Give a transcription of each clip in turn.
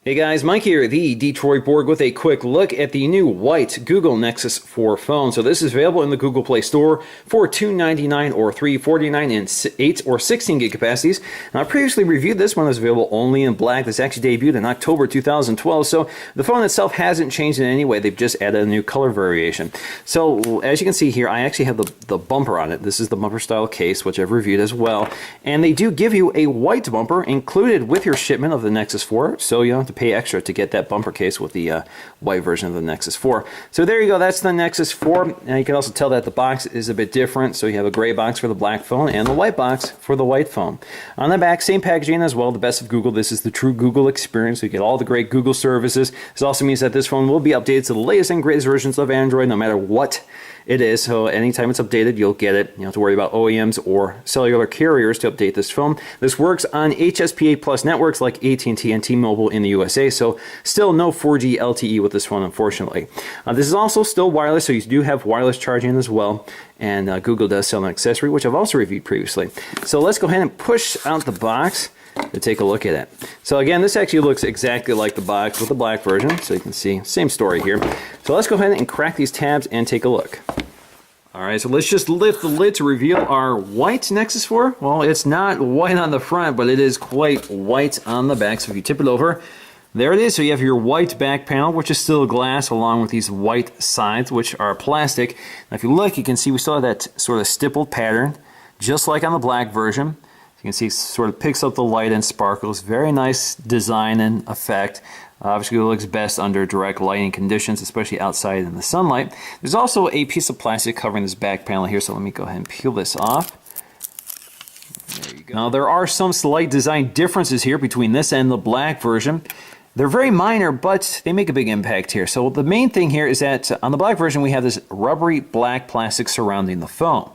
Hey guys, Mike here, the Detroit Borg, with a quick look at the new White Google Nexus 4 phone. So this is available in the Google Play Store for $299 or $349 in 8 or 16 gig capacities. Now, I previously reviewed this one. It was available only in black. This actually debuted in October 2012. So the phone itself hasn't changed in any way. They've just added a new color variation. So as you can see here, I actually have the bumper on it. This is the bumper style case, which I've reviewed as well. And they do give you a white bumper included with your shipment of the Nexus 4. So you don't have to pay extra to get that bumper case with the white version of the Nexus 4. So there you go, that's the Nexus 4. Now you can also tell that the box is a bit different. So you have a gray box for the black phone and the white box for the white phone. On the back, same packaging as well, the best of Google. This is the true Google experience. You get all the great Google services. This also means that this phone will be updated to the latest and greatest versions of Android, no matter what it is. So anytime it's updated, you'll get it. You don't have to worry about OEMs or cellular carriers to update this phone. This works on HSPA Plus networks like AT&T and T-Mobile in the USA. So still no 4G LTE with this phone, unfortunately. This is also still wireless, so you do have wireless charging as well. And Google does sell an accessory, which I've also reviewed previously. So let's go ahead and push out the box to take a look at it. So again, this actually looks exactly like the box with the black version, so you can see same story here. So let's go ahead and crack these tabs and take a look. Alright, so let's just lift the lid to reveal our white Nexus 4. Well, it's not white on the front, but it is quite white on the back. So if you tip it over, there it is. So you have your white back panel, which is still glass, along with these white sides, which are plastic. Now if you look, you can see we still have that sort of stippled pattern, just like on the black version. You can see it sort of picks up the light and sparkles. Very nice design and effect. Obviously, it looks best under direct lighting conditions, especially outside in the sunlight. There's also a piece of plastic covering this back panel here, so let me go ahead and peel this off. There you go. Now, there are some slight design differences here between this and the black version. They're very minor, but they make a big impact here. So the main thing here is that on the black version, we have this rubbery black plastic surrounding the phone.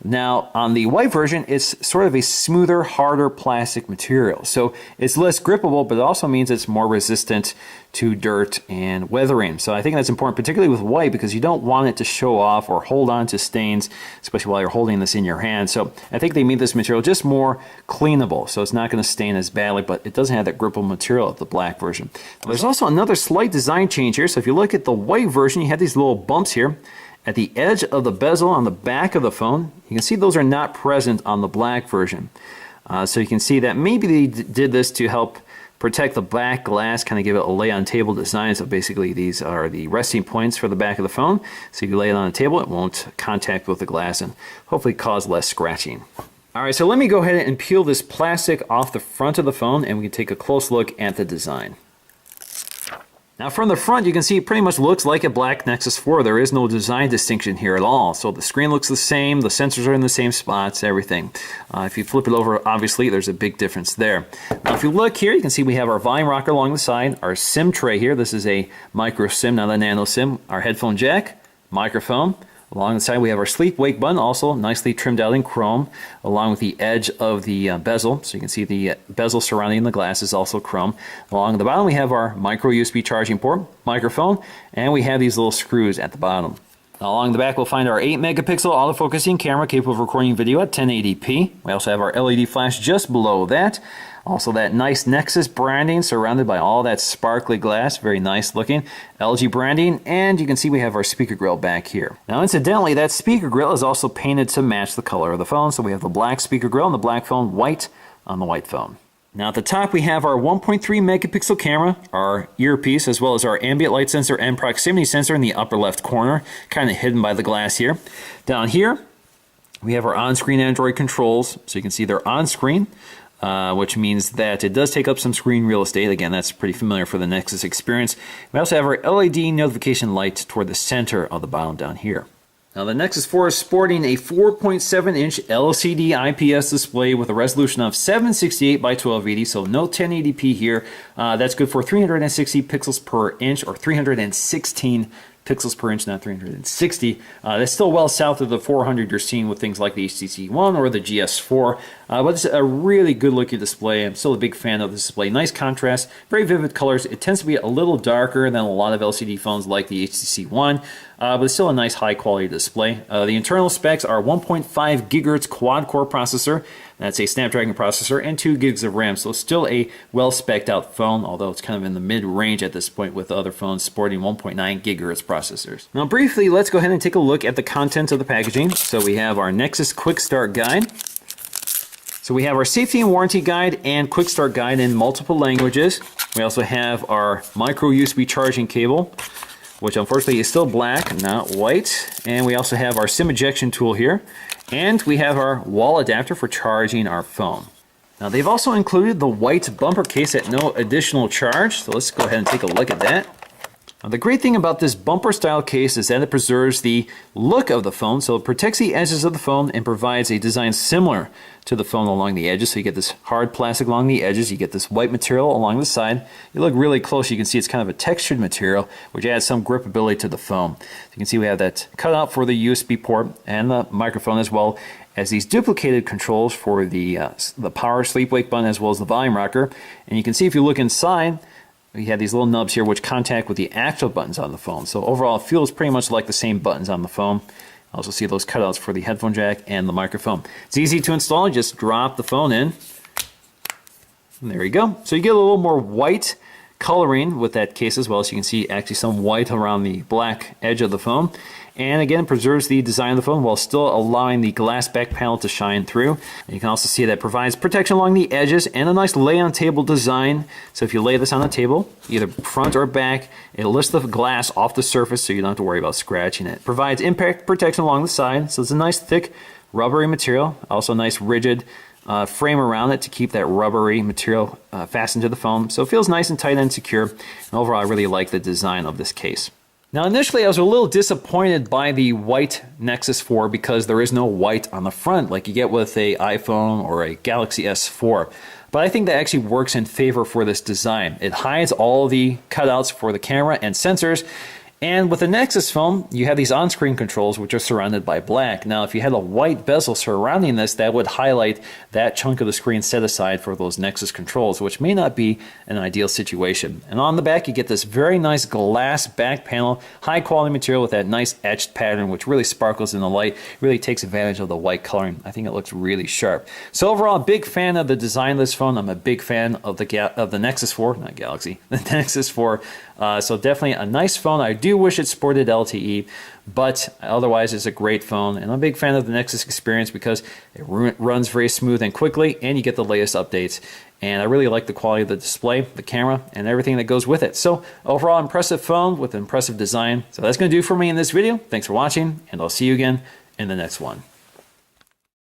Now, on the white version, it's sort of a smoother, harder plastic material. So it's less grippable, but it also means it's more resistant to dirt and weathering. So I think that's important, particularly with white, because you don't want it to show off or hold on to stains, especially while you're holding this in your hand. So I think they made this material just more cleanable. So it's not going to stain as badly, but it doesn't have that grippable material of the black version. There's also another slight design change here. So if you look at the white version, you have these little bumps here at the edge of the bezel on the back of the phone. You can see those are not present on the black version. So you can see that maybe they did this to help protect the back glass, kind of give it a lay on table design. So basically these are the resting points for the back of the phone. So if you lay it on a table, it won't contact with the glass and hopefully cause less scratching. Alright, so let me go ahead and peel this plastic off the front of the phone and we can take a close look at the design. Now from the front, you can see it pretty much looks like a black Nexus 4. There is no design distinction here at all. So the screen looks the same, the sensors are in the same spots, everything. If you flip it over, obviously there's a big difference there. Now if you look here, you can see we have our volume rocker along the side, our SIM tray here. This is a micro SIM, not a nano SIM. Our headphone jack, microphone. Along the side, we have our sleep-wake button, also nicely trimmed out in chrome, along with the edge of the bezel. So you can see the bezel surrounding the glass is also chrome. Along the bottom, we have our micro USB charging port, microphone, and we have these little screws at the bottom. Now, along the back, we'll find our 8-megapixel autofocusing camera capable of recording video at 1080p. We also have our LED flash just below that. Also that nice Nexus branding surrounded by all that sparkly glass, very nice looking. LG branding, and you can see we have our speaker grill back here. Now incidentally, that speaker grill is also painted to match the color of the phone, so we have the black speaker grill and the black phone, white on the white phone. Now at the top we have our 1.3 megapixel camera, our earpiece, as well as our ambient light sensor and proximity sensor in the upper left corner, kind of hidden by the glass here. Down here we have our on-screen Android controls, so you can see they're on-screen. Which means that it does take up some screen real estate. Again, that's pretty familiar for the Nexus experience. We also have our LED notification light toward the center of the bottom down here. Now the Nexus 4 is sporting a 4.7-inch LCD IPS display with a resolution of 768 by 1280, so no 1080p here. That's good for 360 pixels per inch, or 316 pixels per inch, not 360. That's still well south of the 400 you're seeing with things like the HTC One or the GS4, but it's a really good looking display. I'm still a big fan of the display. Nice contrast, very vivid colors. It tends to be a little darker than a lot of LCD phones like the HTC One. but it's still a nice high quality display. The internal specs are 1.5 gigahertz quad core processor. That's a Snapdragon processor and 2 gigs of RAM. So still a well spec'd out phone, although it's kind of in the mid range at this point with other phones sporting 1.9 gigahertz processors. Now briefly, let's go ahead and take a look at the contents of the packaging. So we have our Nexus Quick Start Guide. So we have our safety and warranty guide and quick start guide in multiple languages. We also have our micro USB charging cable, which unfortunately is still black, not white. And we also have our SIM ejection tool here. And we have our wall adapter for charging our phone. Now they've also included the white bumper case at no additional charge. So let's go ahead and take a look at that. Now, the great thing about this bumper style case is that it preserves the look of the phone, so it protects the edges of the phone and provides a design similar to the phone along the edges. So you get this hard plastic along the edges, you get this white material along the side. You look really close, you can see it's kind of a textured material, which adds some gripability to the phone. You can see we have that cutout for the USB port and the microphone, as well as these duplicated controls for the power sleep wake button as well as the volume rocker. And you can see if you look inside, we have these little nubs here which contact with the actual buttons on the phone. So overall it feels pretty much like the same buttons on the phone. I also see those cutouts for the headphone jack and the microphone. It's easy to install, just drop the phone in. And there you go. So you get a little more white coloring with that case as well. So you can see actually some white around the black edge of the phone. And again, it preserves the design of the phone while still allowing the glass back panel to shine through. And you can also see that it provides protection along the edges and a nice lay on table design. So if you lay this on the table, either front or back, it lifts the glass off the surface so you don't have to worry about scratching it. Provides impact protection along the side, so it's a nice thick rubbery material. Also a nice rigid frame around it to keep that rubbery material fastened to the phone. So it feels nice and tight and secure. And overall, I really like the design of this case. Now initially I was a little disappointed by the white Nexus 4 because there is no white on the front like you get with a iPhone or a Galaxy S4. But I think that actually works in favor for this design. It hides all the cutouts for the camera and sensors. And with the Nexus phone, you have these on-screen controls which are surrounded by black. Now, if you had a white bezel surrounding this, that would highlight that chunk of the screen set aside for those Nexus controls, which may not be an ideal situation. And on the back, you get this very nice glass back panel, high-quality material with that nice etched pattern, which really sparkles in the light, really takes advantage of the white coloring. I think it looks really sharp. So overall, a big fan of the design of this phone. I'm a big fan of the Nexus 4, not Galaxy, the Nexus 4. So definitely a nice phone. I do wish it sported LTE, but otherwise it's a great phone. And I'm a big fan of the Nexus experience because it runs very smooth and quickly, and you get the latest updates. And I really like the quality of the display, the camera, and everything that goes with it. So overall, impressive phone with impressive design. So that's going to do for me in this video. Thanks for watching, and I'll see you again in the next one.